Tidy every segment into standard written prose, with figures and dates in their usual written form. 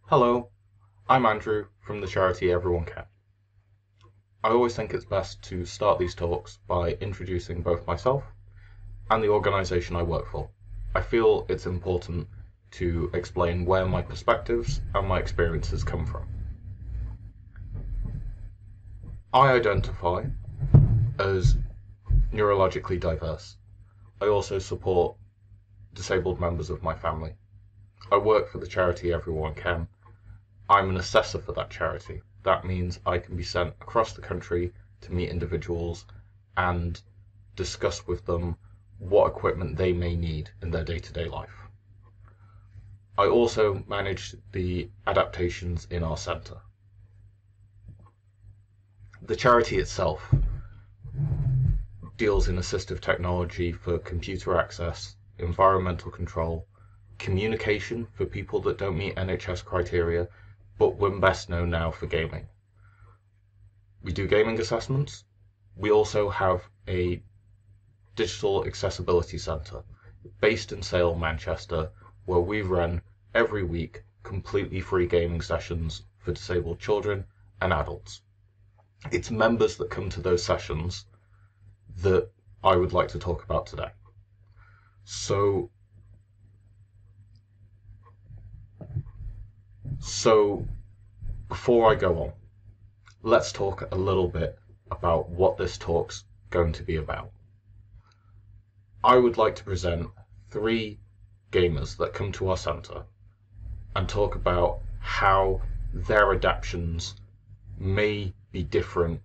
Hello, I'm Andrew from the charity Everyone Can. I always think it's best to start these talks by introducing both myself and the organisation I work for. I feel it's important to explain where my perspectives and my experiences come from. I identify as neurologically diverse. I also support disabled members of my family. I work for the charity Everyone Can. I'm an assessor for that charity. That means I can be sent across the country to meet individuals and discuss with them what equipment they may need in their day-to-day life. I also manage the adaptations in our centre. The charity itself deals in assistive technology for computer access, environmental control, communication for people that don't meet NHS criteria, but we're best known now for gaming. We do gaming assessments. We also have a digital accessibility centre based in Sale, Manchester, where we run every week completely free gaming sessions for disabled children and adults. It's members that come to those sessions that I would like to talk about today. So before I go on, let's talk a little bit about what this talk's going to be about. I would like to present 3 gamers that come to our centre and talk about how their adaptations may be different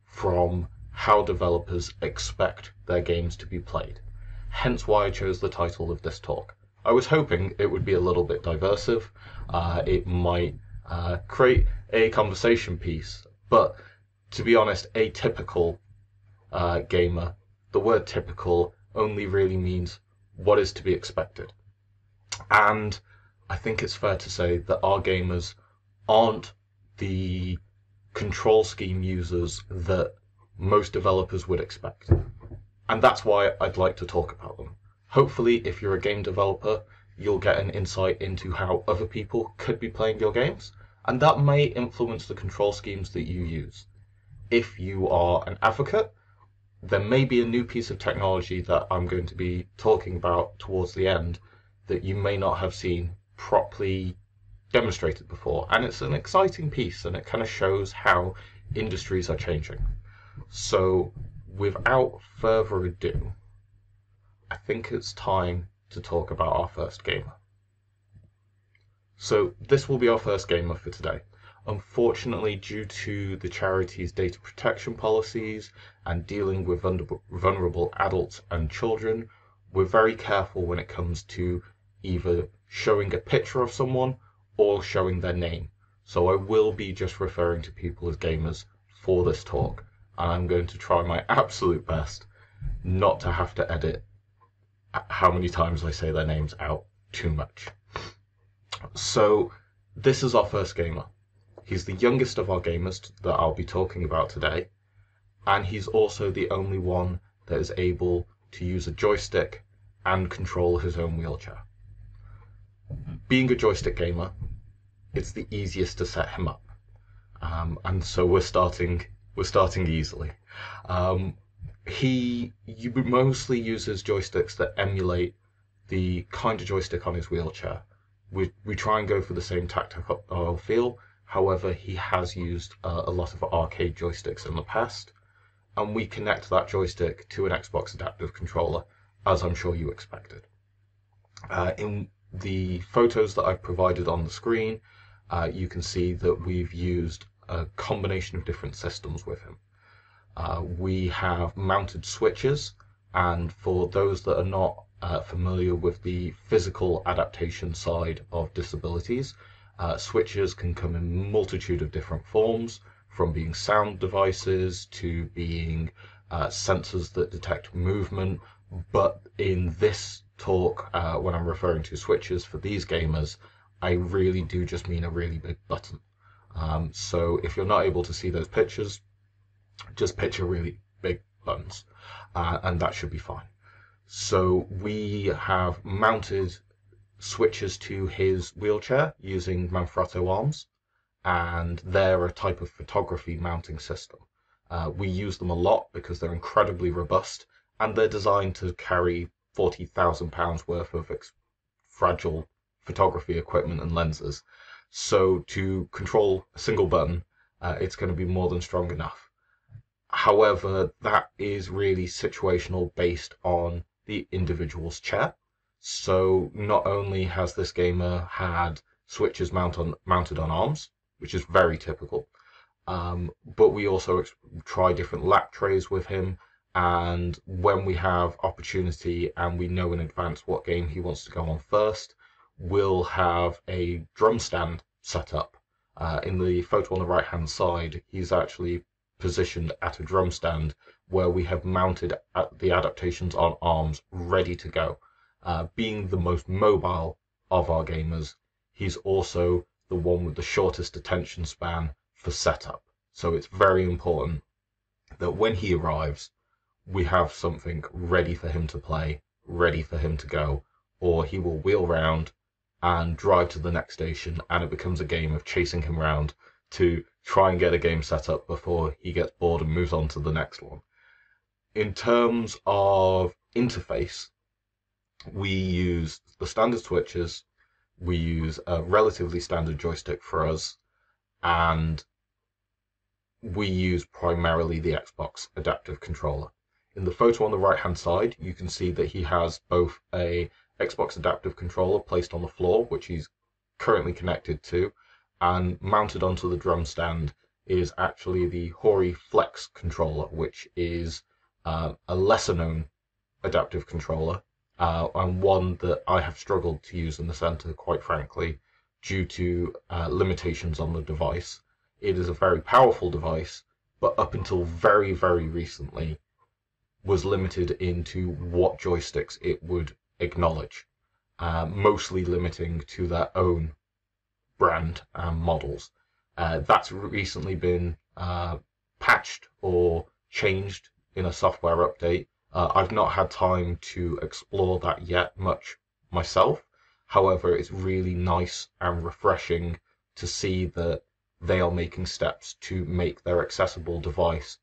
from how developers expect their games to be played. Hence why I chose the title of this talk. I was hoping it would be a little bit diversive. It might create a conversation piece, but to be honest, a typical gamer, the word typical only really means what is to be expected. And I think it's fair to say that our gamers aren't the control scheme users that most developers would expect. And that's why I'd like to talk about them. Hopefully, if you're a game developer, you'll get an insight into how other people could be playing your games, and that may influence the control schemes that you use. If you are an advocate, there may be a new piece of technology that I'm going to be talking about towards the end that you may not have seen properly demonstrated before. And it's an exciting piece, and it kind of shows how industries are changing. So without further ado, I think it's time to talk about our first gamer. So this will be our first gamer for today. Unfortunately, due to the charity's data protection policies and dealing with vulnerable adults and children, we're very careful when it comes to either showing a picture of someone or showing their name. So I will be just referring to people as gamers for this talk, and I'm going to try my absolute best not to have to edit how many times I say their names out too much. So this is our first gamer. He's the youngest of our gamers that I'll be talking about today, and he's also the only one that is able to use a joystick and control his own wheelchair. Being a joystick gamer, it's the easiest to set him up, and so we're starting easily. He mostly uses joysticks that emulate the kind of joystick on his wheelchair. We try and go for the same tactile feel. However, he has used a lot of arcade joysticks in the past, and we connect that joystick to an Xbox adaptive controller, as I'm sure you expected. In the photos that I've provided on the screen, you can see that we've used a combination of different systems with him. We have mounted switches, and for those that are not familiar with the physical adaptation side of disabilities, switches can come in a multitude of different forms, from being sound devices to being sensors that detect movement. But in this talk, when I'm referring to switches for these gamers, I really do just mean a really big button. So if you're not able to see those pictures, just picture really big buttons, and that should be fine. So we have mounted switches to his wheelchair using Manfrotto arms, and they're a type of photography mounting system. We use them a lot because they're incredibly robust, and they're designed to carry £40,000 worth of fragile photography equipment and lenses. So to control a single button, it's going to be more than strong enough. However, that is really situational based on the individual's chair. So not only has this gamer had switches mounted on arms, which is very typical, but we also try different lap trays with him. And when we have opportunity and we know in advance what game he wants to go on first, we'll have a drum stand set up. In the photo on the right hand side, he's actually positioned at a drum stand where we have mounted the adaptations on arms ready to go. Being the most mobile of our gamers, he's also the one with the shortest attention span for setup. So it's very important that when he arrives, we have something ready for him to play, ready for him to go, or he will wheel round and drive to the next station, and it becomes a game of chasing him around to try and get a game set up before he gets bored and moves on to the next one. In terms of interface, we use the standard switches, we use a relatively standard joystick for us, and we use primarily the Xbox adaptive controller. In the photo on the right hand side, you can see that he has both a Xbox adaptive controller placed on the floor, which he's currently connected to, and mounted onto the drum stand is actually the Hori Flex controller, which is a lesser known adaptive controller, and one that I have struggled to use in the center, quite frankly, due to limitations on the device. It is a very powerful device, but up until very, very recently was limited into what joysticks it would acknowledge, mostly limiting to their own brand and models. That's recently been patched or changed in a software update. I've not had time to explore that yet much myself. However, it's really nice and refreshing to see that they are making steps to make their accessible device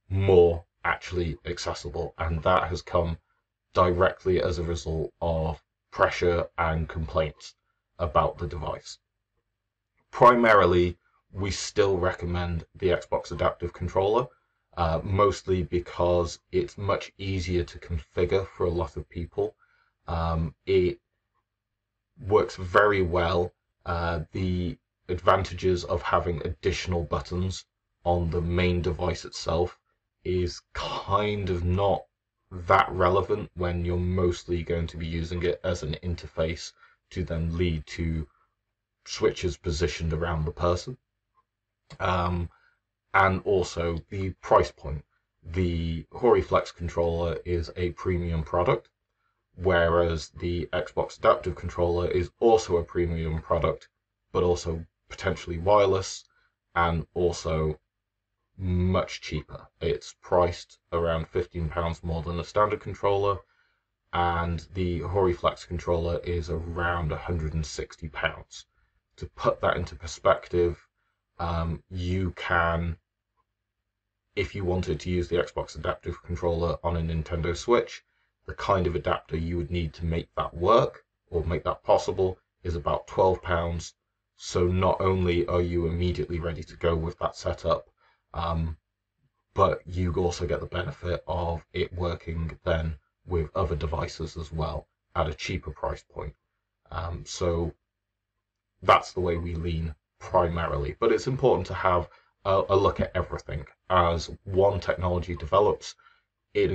more actually accessible, and that has come directly as a result of pressure and complaints about the device. Primarily, we still recommend the Xbox adaptive controller, mostly because it's much easier to configure for a lot of people. It works very well. The advantages of having additional buttons on the main device itself is kind of not that relevant when you're mostly going to be using it as an interface to then lead to switches positioned around the person. And also the price point. The Hori Flex controller is a premium product, whereas the Xbox adaptive controller is also a premium product, but also potentially wireless and also much cheaper. It's priced around £15 more than a standard controller, and the Hori Flex controller is around £160. To put that into perspective, you can, if you wanted to use the Xbox adaptive controller on a Nintendo Switch, the kind of adapter you would need to make that work or make that possible is about £12. So not only are you immediately ready to go with that setup, but you also get the benefit of it working then with other devices as well at a cheaper price point. So that's the way we lean primarily. But it's important to have a look at everything. As one technology develops, it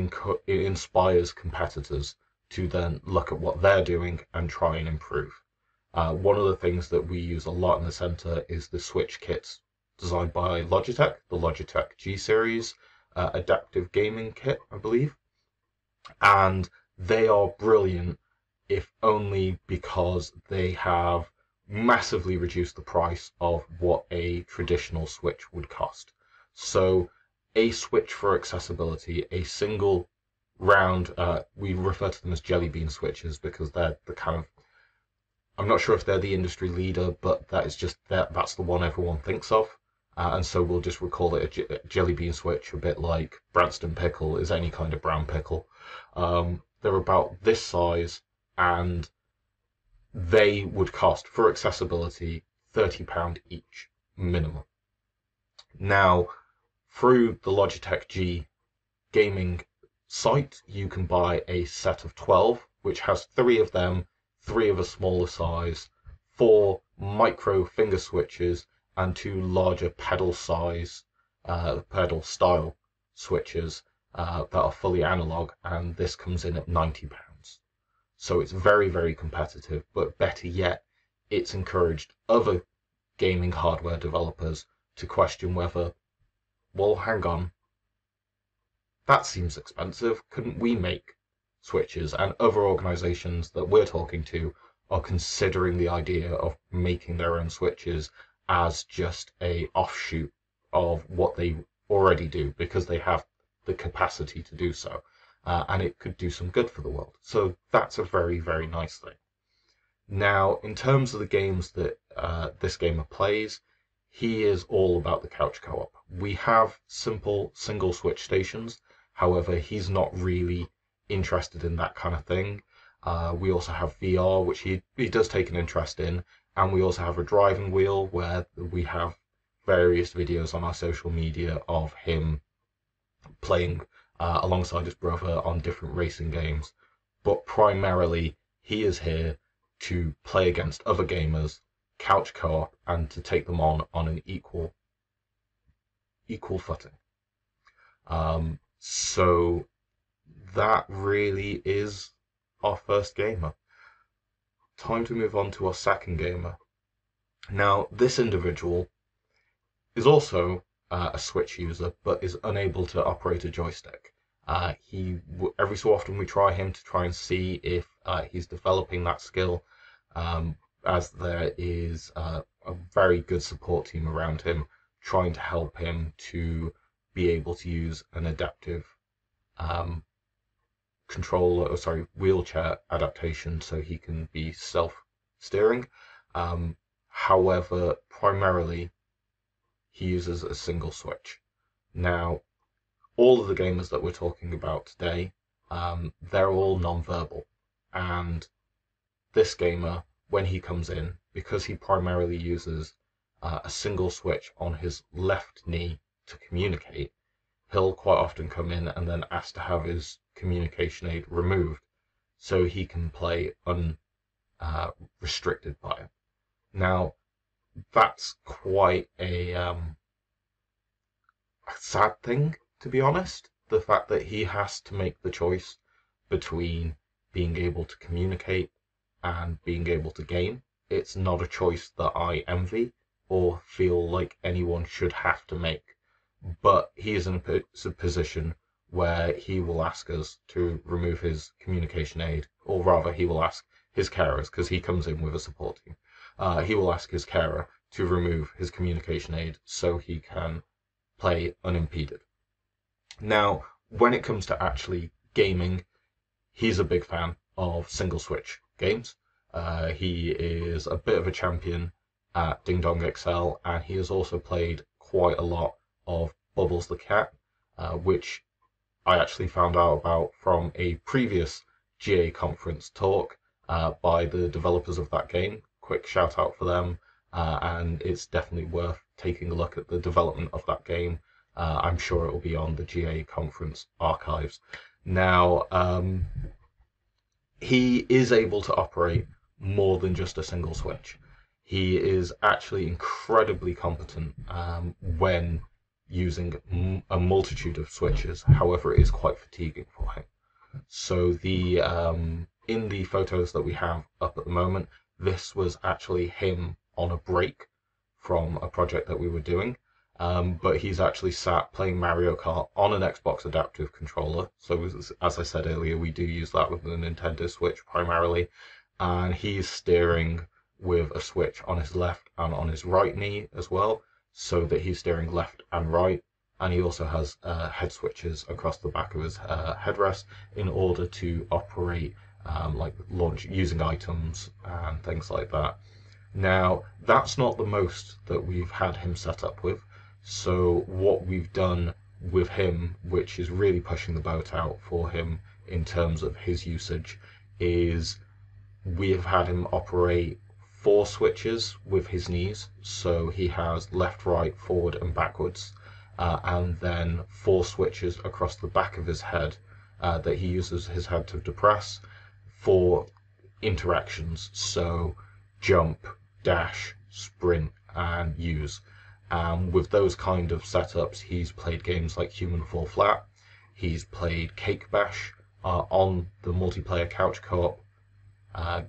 inspires competitors to then look at what they're doing and try and improve. One of the things that we use a lot in the center is the Switch kits designed by Logitech, the Logitech G Series adaptive gaming kit, I believe. And they are brilliant, if only because they have massively reduced the price of what a traditional Switch would cost. So a Switch for accessibility, a single round, we refer to them as jelly bean switches because they're the kind of I'm not sure if they're the industry leader, but that is just that's the one everyone thinks of. And so we'll just call it a jelly bean switch, a bit like Branston pickle is any kind of brown pickle. They're about this size, and they would cost, for accessibility, £30 each minimum. Now, through the Logitech G gaming site, you can buy a set of 12, which has 3 of them, 3 of a smaller size, 4 micro finger switches, and 2 larger pedal style switches that are fully analog, and this comes in at £90. So it's very, very competitive, but better yet, it's encouraged other gaming hardware developers to question whether, well, hang on, that seems expensive. Couldn't we make switches? And other organizations that we're talking to are considering the idea of making their own switches as just a offshoot of what they already do, because they have the capacity to do so. And it could do some good for the world. So that's a very, very nice thing. Now, in terms of the games that this gamer plays, he is all about the couch co-op. We have simple single switch stations. However, he's not really interested in that kind of thing. We also have VR, which he does take an interest in. And we also have a driving wheel, where we have various videos on our social media of him playing alongside his brother on different racing games. But primarily, he is here to play against other gamers, couch co-op, and to take them on an equal footing. So that really is our first gamer. Time to move on to our second gamer. Now, this individual is also a Switch user, but is unable to operate a joystick. Every so often we try him to try and see if he's developing that skill, as there is a very good support team around him trying to help him to be able to use an adaptive wheelchair adaptation so he can be self-steering. However, primarily he uses a single switch. Now, all of the gamers that we're talking about today, they're all non-verbal, and this gamer, when he comes in, because he primarily uses a single switch on his left knee to communicate, he'll quite often come in and then ask to have his communication aid removed so he can play unrestricted by it. Now, that's quite a sad thing, to be honest. The fact that he has to make the choice between being able to communicate and being able to game. It's not a choice that I envy or feel like anyone should have to make. But he is in a position where he will ask us to remove his communication aid, or rather he will ask his carers, because he comes in with a support team. He will ask his carer to remove his communication aid so he can play unimpeded. Now, when it comes to actually gaming, he's a big fan of single switch games. He is a bit of a champion at Ding Dong XL, and he has also played quite a lot of Bubbles the Cat, which I actually found out about from a previous GA conference talk by the developers of that game. Quick shout out for them, and it's definitely worth taking a look at the development of that game. I'm sure it will be on the GA conference archives. Now, he is able to operate more than just a single switch. He is actually incredibly competent when using a multitude of switches. However, it is quite fatiguing for him. So in the photos that we have up at the moment, this was actually him on a break from a project that we were doing. But he's actually sat playing Mario Kart on an Xbox adaptive controller. So as I said earlier, we do use that with the Nintendo Switch primarily. And he's steering with a switch on his left and on his right knee as well, so that he's steering left and right. And he also has head switches across the back of his headrest in order to operate like using items and things like that. Now, that's not the most that we've had him set up with. So what we've done with him, which is really pushing the boat out for him in terms of his usage, is we have had him operate 4 switches with his knees. So he has left, right, forward, and backwards, and then 4 switches across the back of his head that he uses his head to depress for interactions. So jump, dash, sprint, and use. With those kind of setups, he's played games like Human Fall Flat. He's played Cake Bash on the multiplayer couch co-op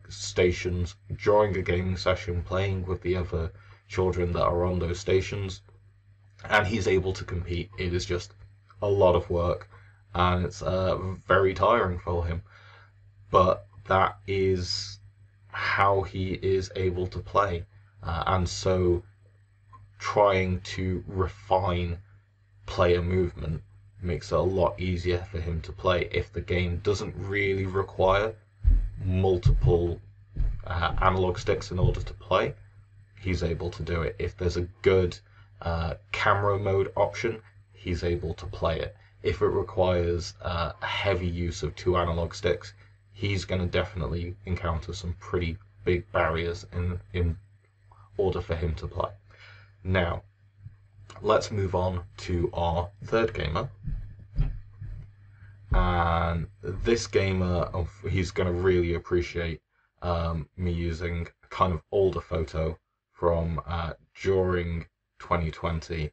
stations during a gaming session, playing with the other children that are on those stations, and he's able to compete. It is just a lot of work, and it's very tiring for him, but that is how he is able to play, and so trying to refine player movement makes it a lot easier for him to play. If the game doesn't really require multiple analog sticks in order to play, he's able to do it. If there's a good camera mode option, he's able to play it. If it requires a heavy use of 2 analog sticks, he's going to definitely encounter some pretty big barriers in order for him to play. Now, let's move on to our third gamer. And this gamer, he's going to really appreciate me using a kind of older photo from during 2020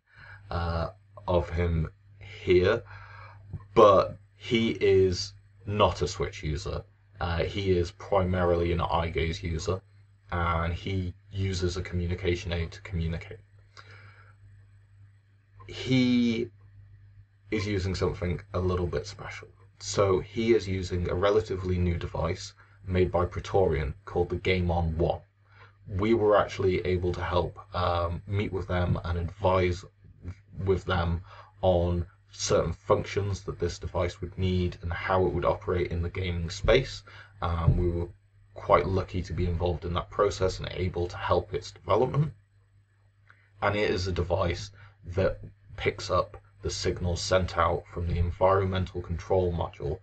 of him here. But he is not a Switch user. He is primarily an eye gaze user, and he uses a communication aid to communicate. He is using something a little bit special. So he is using a relatively new device made by Praetorian called the Game On 1. We were actually able to help meet with them and advise with them on certain functions that this device would need and how it would operate in the gaming space. We were quite lucky to be involved in that process and able to help its development. And it is a device that picks up the signals sent out from the environmental control module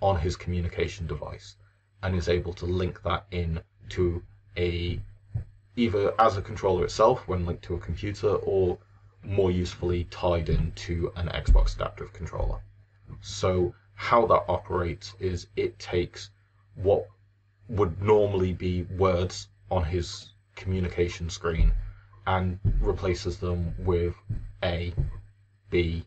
on his communication device and is able to link that in to either as a controller itself when linked to a computer, or more usefully tied into an Xbox adaptive controller. So how that operates is it takes what would normally be words on his communication screen and replaces them with A, B,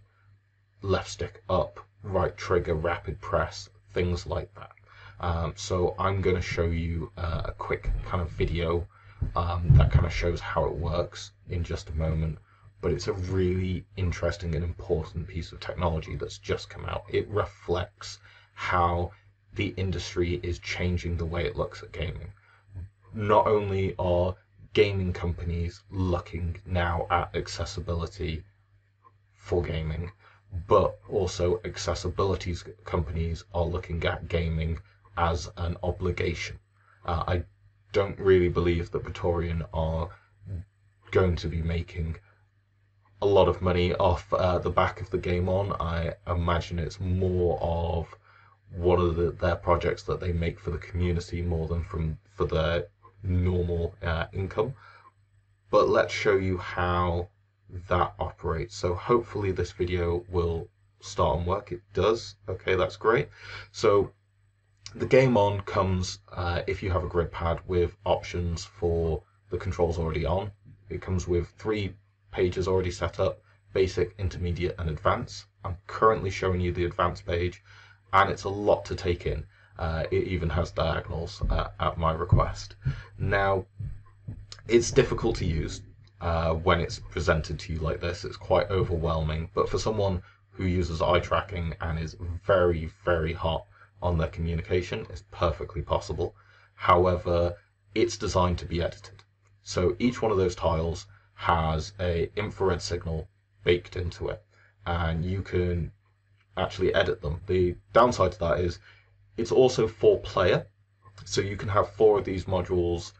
left stick up, right trigger, rapid press, things like that. So I'm going to show you a quick kind of video that kind of shows how it works in just a moment. But it's a really interesting and important piece of technology that's just come out. It reflects how the industry is changing the way it looks at gaming. Not only are gaming companies looking now at accessibility for gaming, but also accessibility companies are looking at gaming as an obligation. I don't really believe that Praetorian are going to be making a lot of money off the back of the Game On. I imagine it's more of one of their projects that they make for the community more than for their normal income. But let's show you how that operates. So hopefully this video will start and work. It does. Okay, that's great. So the Game On comes, if you have a grid pad, with options for the controls already on. It comes with 3 pages already set up: basic, intermediate, and advanced. I'm currently showing you the advanced page, and it's a lot to take in. It even has diagonals at my request. Now, it's difficult to use when it's presented to you like this. It's quite overwhelming, but for someone who uses eye tracking and is very, very hot on their communication, it's perfectly possible. However, it's designed to be edited. So each one of those tiles has a infrared signal baked into it, and you can actually edit them. The downside to that is it's also for player, So you can have 4 of these modules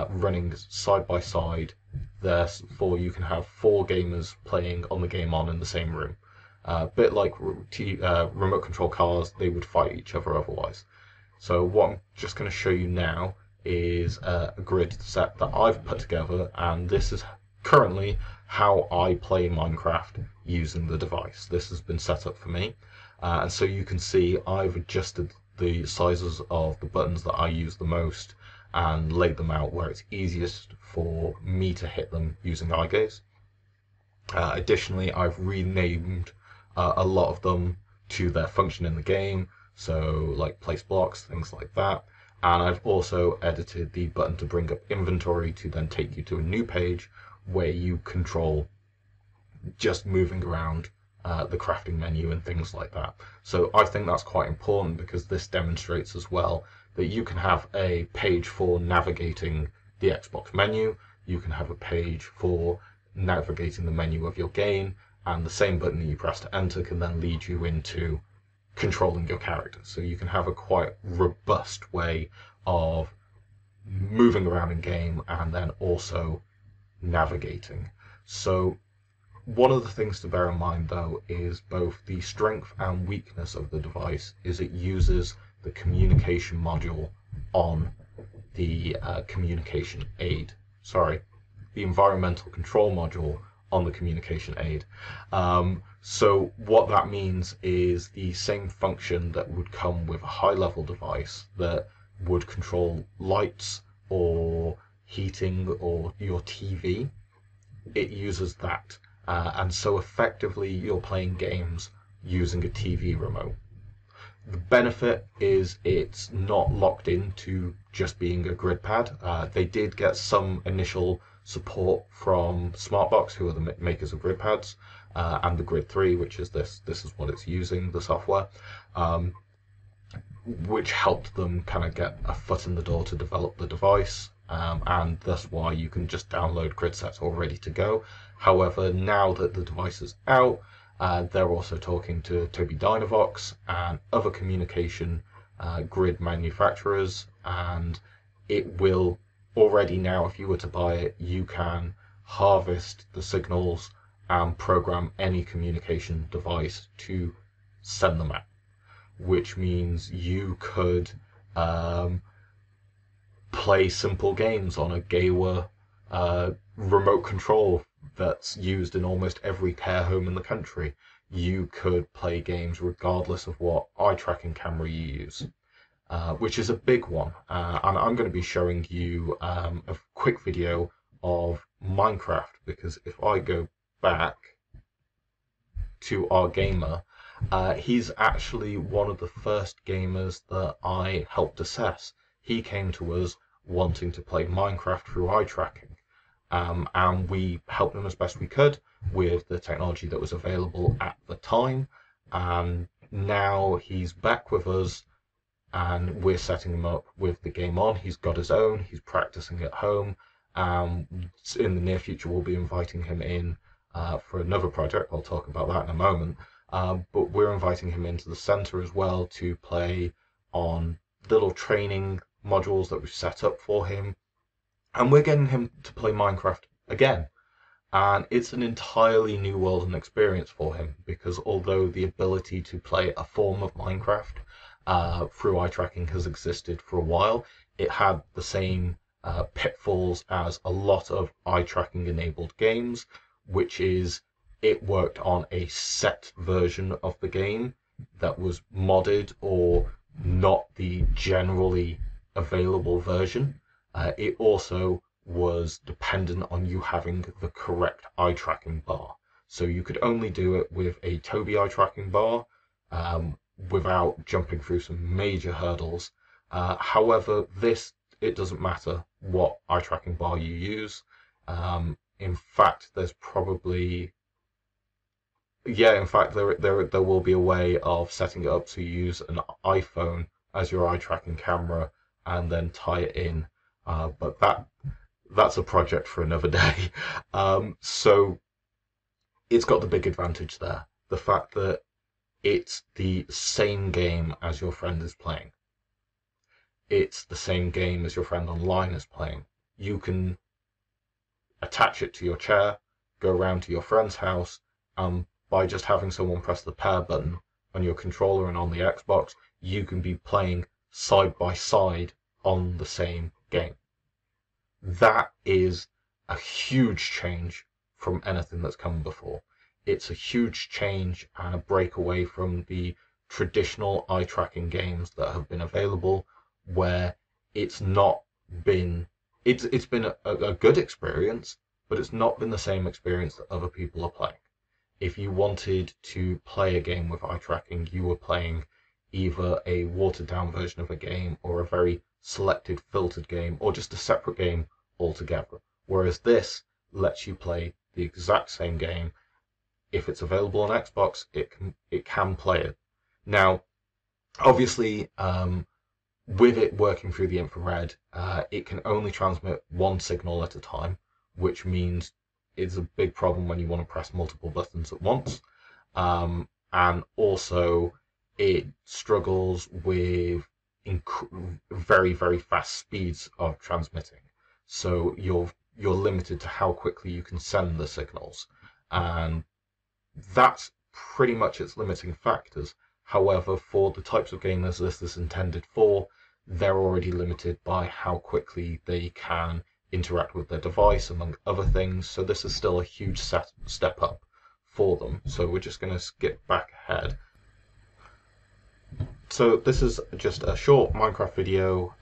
running side by side. Therefore, you can have 4 gamers playing on the Game On in the same room. A bit like remote control cars, they would fight each other otherwise. So what I'm just going to show you now is a grid set that I've put together, and this is currently how I play Minecraft using the device. This has been set up for me, and so you can see I've adjusted the sizes of the buttons that I use the most and laid them out where it's easiest for me to hit them using eye gaze. Additionally, I've renamed a lot of them to their function in the game, so like place blocks, things like that. And I've also edited the button to bring up inventory to then take you to a new page where you control just moving around the crafting menu and things like that. So I think that's quite important because this demonstrates as well that you can have a page for navigating the Xbox menu, you can have a page for navigating the menu of your game, and the same button that you press to enter can then lead you into controlling your character. So you can have a quite robust way of moving around in game and then also navigating. So one of the things to bear in mind, though, is both the strength and weakness of the device is it uses the communication module on the communication aid. Sorry, the environmental control module on the communication aid. So what that means is the same function that would come with a high-level device that would control lights or heating or your TV. It uses that. And so effectively you're playing games using a TV remote. The benefit is it's not locked into just being a grid pad. They did get some initial support from Smartbox, who are the makers of grid pads, and the Grid 3, which is this is what it's using, the software, which helped them kind of get a foot in the door to develop the device. And that's why you can just download grid sets all ready to go. However, now that the device is out, they're also talking to Tobii Dynavox and other communication grid manufacturers, and it will already now, if you were to buy it, you can harvest the signals and program any communication device to send them out, which means you could play simple games on a Gewa remote control that's used in almost every care home in the country. You could play games regardless of what eye tracking camera you use, which is a big one. And I'm going to be showing you a quick video of Minecraft, because if I go back to our gamer, he's actually one of the first gamers that I helped assess. He came to us wanting to play Minecraft through eye tracking. And we helped him as best we could with the technology that was available at the time. And now he's back with us, and we're setting him up with the Game On. He's got his own, he's practicing at home. In the near future, we'll be inviting him in for another project. I'll talk about that in a moment. But we're inviting him into the center as well to play on little training modules that we've set up for him. And we're getting him to play Minecraft again. And it's an entirely new world and experience for him, because although the ability to play a form of Minecraft through eye tracking has existed for a while, it had the same pitfalls as a lot of eye tracking enabled games, which is it worked on a set version of the game that was modded or not the generally available version. It also was dependent on you having the correct eye tracking bar. So you could only do it with a Tobii eye tracking bar without jumping through some major hurdles. However, it doesn't matter what eye tracking bar you use. In fact, there's probably... Yeah, in fact, there will be a way of setting it up to use an iPhone as your eye tracking camera and then tie it in. But that's a project for another day. So it's got the big advantage there. The fact that it's the same game as your friend is playing. it's the same game as your friend online is playing. You can attach it to your chair, go around to your friend's house, and by just having someone press the pair button on your controller and on the Xbox, you can be playing side by side on the same game. That is a huge change from anything that's come before. It's a huge change and a break away from the traditional eye tracking games that have been available, where it's not been it's been a good experience, but it's not been the same experience that other people are playing. If you wanted to play a game with eye tracking, you were playing either a watered down version of a game or a very selected, filtered game, or just a separate game altogether. Whereas this lets you play the exact same game. If it's available on Xbox, it can play it. Now, obviously, with it working through the infrared, it can only transmit one signal at a time, which means it's a big problem when you want to press multiple buttons at once. And also, it struggles with very, very fast speeds of transmitting. So you're limited to how quickly you can send the signals, and that's pretty much its limiting factors. However, for the types of gamers this is intended for, they're already limited by how quickly they can interact with their device, among other things. So this is still a huge step up for them. So we're just going to skip back ahead. So this is just a short Minecraft video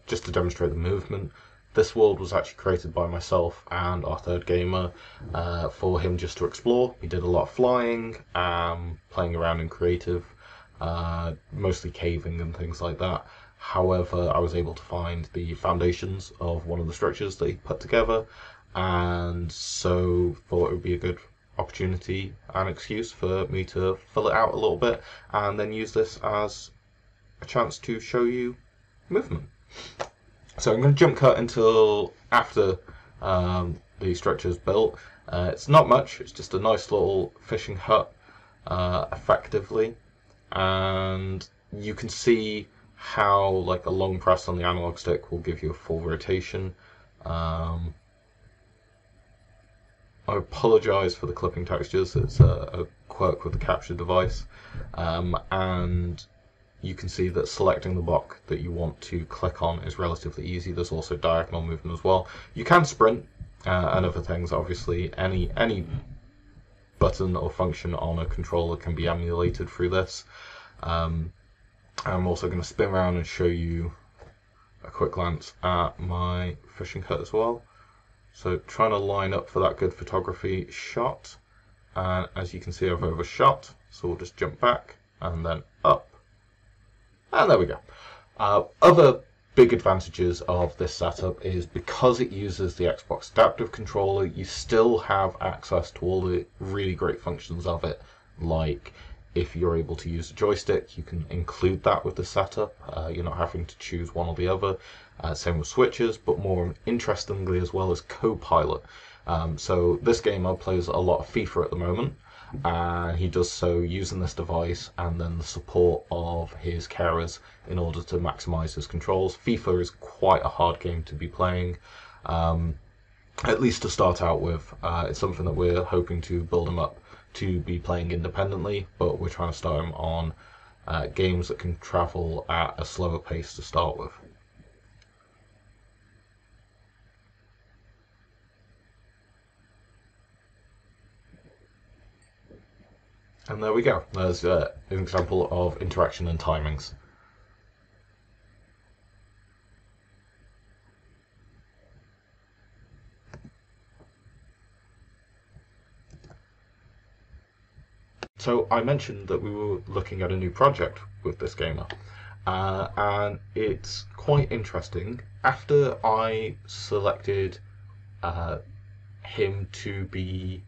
just to demonstrate the movement. This world was actually created by myself and our third gamer for him just to explore. He did a lot of flying, playing around in creative, mostly caving and things like that. However, I was able to find the foundations of one of the structures that he put together, and so thought it would be a good opportunity and excuse for me to fill it out a little bit and then use this as a chance to show you movement. So I'm going to jump cut until after the structure is built. It's not much, it's just a nice little fishing hut effectively, and you can see how like a long press on the analog stick will give you a full rotation. I apologise for the clipping textures, it's a quirk with the capture device, and you can see that selecting the block that you want to click on is relatively easy. There's also diagonal movement as well. You can sprint and other things. Obviously, any button or function on a controller can be emulated through this. I'm also going to spin around and show you a quick glance at my fishing hut as well. So trying to line up for that good photography shot, and as you can see I've overshot, so we'll just jump back and then up, and there we go. Other big advantages of this setup is because it uses the Xbox Adaptive Controller, you still have access to all the really great functions of it, like if you're able to use a joystick, you can include that with the setup. You're not having to choose one or the other. Same with switches, but more interestingly as well as Copilot. So this gamer plays a lot of FIFA at the moment, and he does so using this device and then the support of his carers in order to maximize his controls. FIFA is quite a hard game to be playing, at least to start out with. It's something that we're hoping to build him up to be playing independently, but we're trying to start him on games that can travel at a slower pace to start with. And there we go. There's an example of interaction and timings. So I mentioned that we were looking at a new project with this gamer, and it's quite interesting. After I selected him to be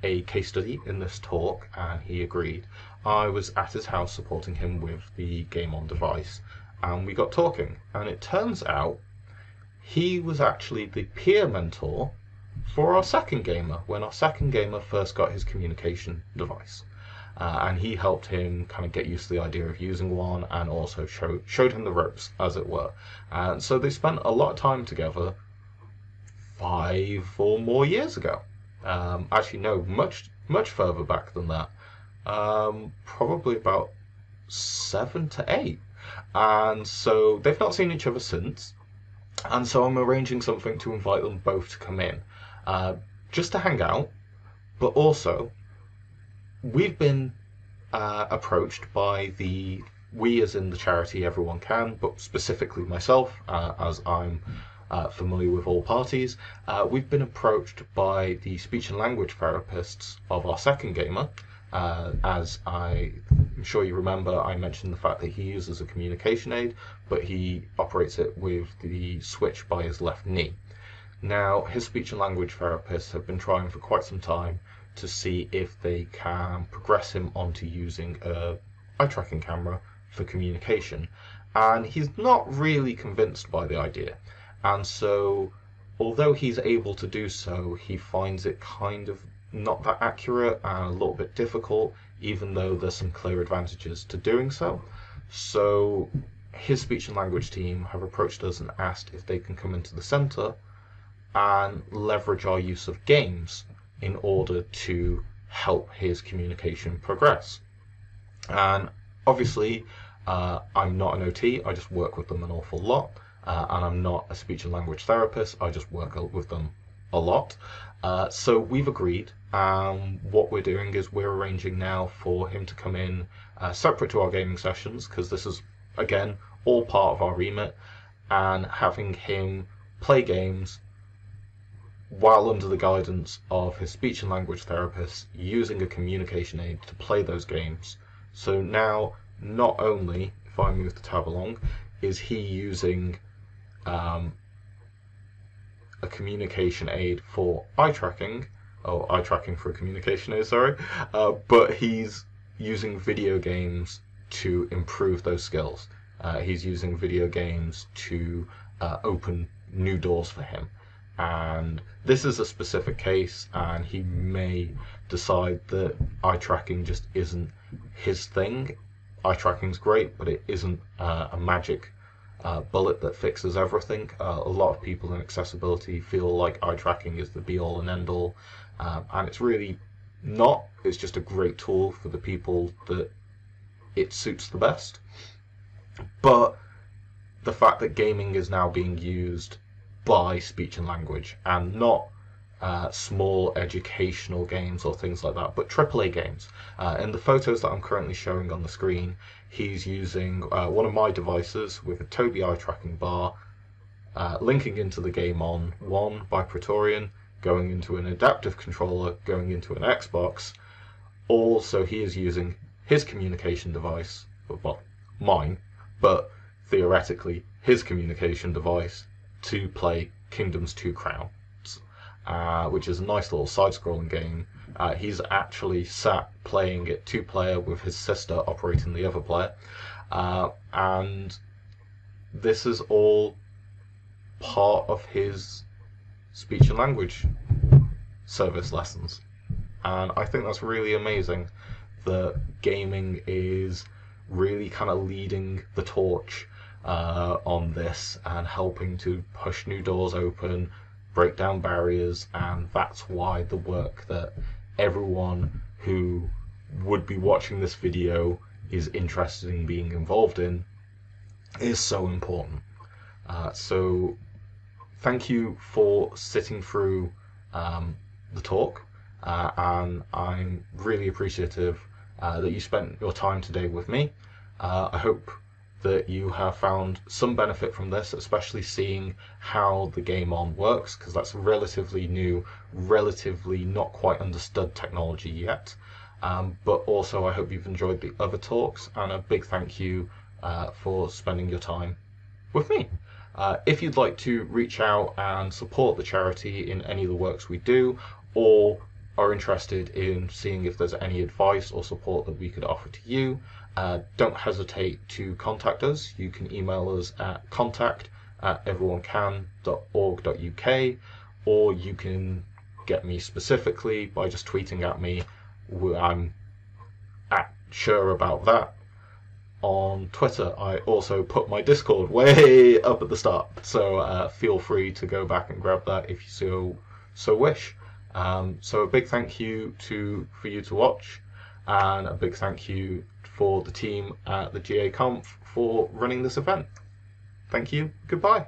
a case study in this talk and he agreed, I was at his house supporting him with the game on device, and we got talking, and it turns out he was actually the peer mentor for our second gamer when our second gamer first got his communication device. and he helped him kind of get used to the idea of using one, and also showed him the ropes, as it were. And so they spent a lot of time together 5 or more years ago. Actually, no, much further back than that. Probably about 7 to 8. And so they've not seen each other since. And so I'm arranging something to invite them both to come in, just to hang out. But also, we've been approached by we as in the charity Everyone Can, but specifically myself, as I'm familiar with all parties. We've been approached by the speech and language therapists of our second gamer. As I'm sure you remember, I mentioned the fact that he uses a communication aid, but he operates it with the switch by his left knee. Now, his speech and language therapists have been trying for quite some time to see if they can progress him onto using a eye tracking camera for communication, and he's not really convinced by the idea. And so, although he's able to do so, he finds it kind of not that accurate and a little bit difficult, even though there's some clear advantages to doing so. So his speech and language team have approached us and asked if they can come into the centre and leverage our use of games in order to help his communication progress. And obviously, I'm not an OT, I just work with them an awful lot, and I'm not a speech and language therapist, I just work with them a lot. So we've agreed, what we're doing is we're arranging now for him to come in separate to our gaming sessions, because this is, again, all part of our remit, and having him play games while under the guidance of his speech and language therapist, using a communication aid to play those games. So now, not only, if I move the tab along, is he using a communication aid for eye tracking, eye tracking for a communication aid, sorry, but he's using video games to improve those skills. He's using video games to open new doors for him. And this is a specific case, and he may decide that eye tracking just isn't his thing. Eye tracking's great, but it isn't a magic bullet that fixes everything. A lot of people in accessibility feel like eye tracking is the be-all and end-all, and it's really not. It's just a great tool for the people that it suits the best. But the fact that gaming is now being used by speech and language, and not small educational games or things like that, but AAA games. In the photos that I'm currently showing on the screen, he's using one of my devices with a Tobii eye tracking bar, linking into the Game On 1 by Praetorian, going into an adaptive controller, going into an Xbox. Also, he is using his communication device, well, mine, but theoretically his communication device to play Kingdoms 2 Crowns, which is a nice little side-scrolling game. He's actually sat playing it 2-player with his sister operating the other player, and this is all part of his speech and language service lessons. And I think that's really amazing that gaming is really kind of leading the torch on this and helping to push new doors open, break down barriers, and that's why the work that everyone who would be watching this video is interested in being involved in is so important. So thank you for sitting through the talk, and I'm really appreciative that you spent your time today with me. I hope that you have found some benefit from this, especially seeing how the Game On works, because that's relatively new, relatively not quite understood technology yet. But also I hope you've enjoyed the other talks, and a big thank you for spending your time with me. If you'd like to reach out and support the charity in any of the works we do, or are interested in seeing if there's any advice or support that we could offer to you, don't hesitate to contact us. You can email us at contact@everyonecan.org.uk, or you can get me specifically by just tweeting at me. I'm sure about that. On Twitter, I also put my Discord way up at the start, so feel free to go back and grab that if you so wish. So a big thank you for you to watch, and a big thank you for the team at the GA Conf for running this event. Thank you. Goodbye.